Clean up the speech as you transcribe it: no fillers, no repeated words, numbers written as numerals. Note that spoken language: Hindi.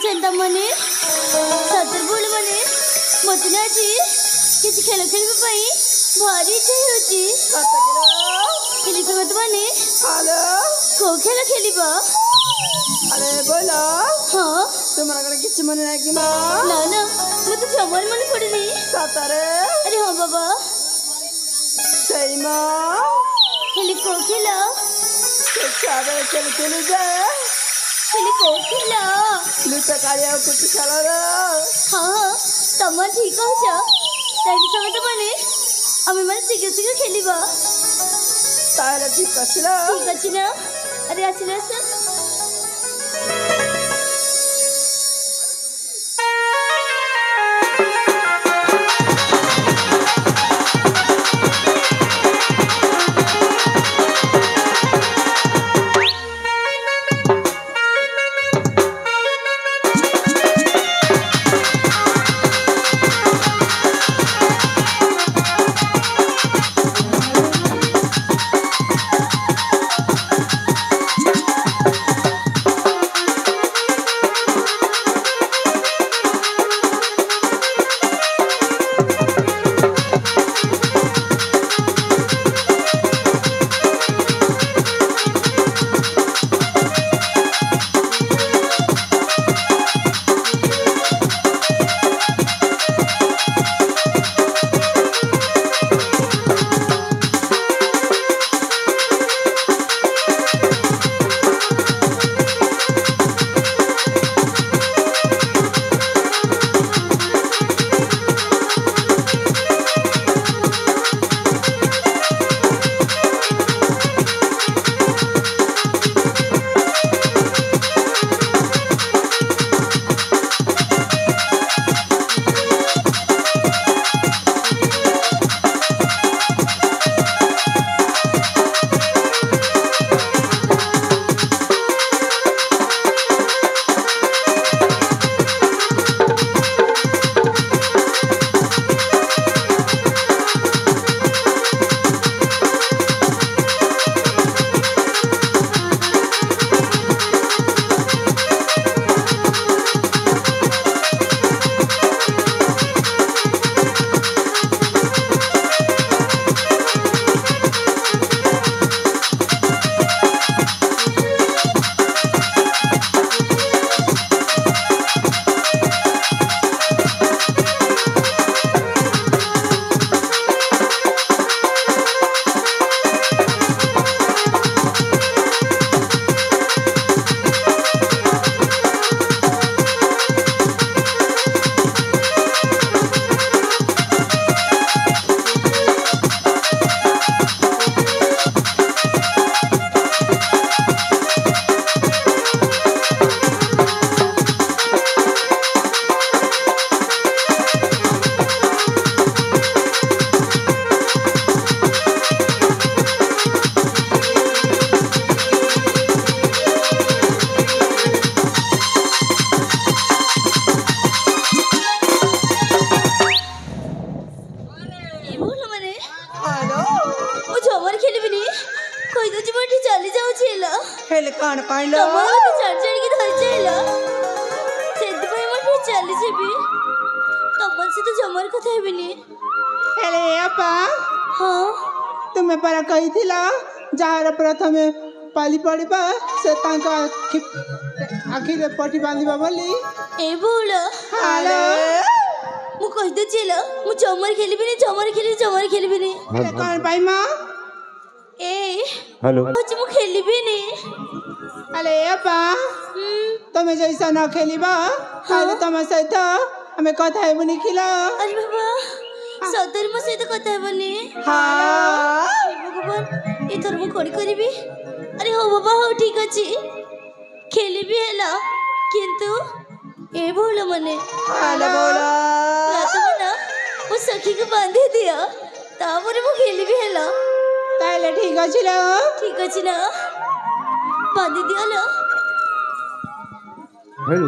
चंदा मने सदर बोल मने मत ना जी किसी खेल खेल में पाई भारी चाहिए होती खेली से मत मने हेलो को खेल खेली बा अरे बोलो हाँ तुम्हारा कड़े किसी मने नहीं की माँ ना ना मैं तो जमाल मने पड़ी नहीं सातारे अरे हाँ बाबा सही माँ खेली को खेला चावल चल चली जाए खेली को खेला लुटा काया कुछ खेला रे हाँ तम्मा ठीक हो जा ताकि समय तो मने अमी मन सीखे सीखे खेली बा तारे ठीक कचिला ठीक अच्छी ना अरे आसिला सा हेल कान पाइलो तमाम तो चढ़ चढ़ के धर चला सेद भाई मत चली जेबी तमन से तो जमर कथा हेबिनी हेले अपा हां तुम्हें पर कही थिला जार प्रथमे पाली पड़िबा से तांका आखिर पटी बांधिबा बोली ए बोल हेलो मु कहि दे चला मु जमर खेलिबिनी हेले कान पाइ मां ए हेलो मु खेलिबिनी अरे अपा तुम्हें जैसा न खेलिबा ताले तुम सहित हमें कथा हेबनी खिला अरे बाबा सदर मो सहित कथा हेबनी हां भगवान इथर मु कोडी करिबी अरे हो बाबा हो ठीक अछि खेलिबी हैला किंतु ए बोल मने हेलो बोला रात में ना वो सखी को बांधे दिया तापरे मु खेलिबी हैला ताले ठीक अछि ल ठीक अछि ना बांधे दिया लो हेलो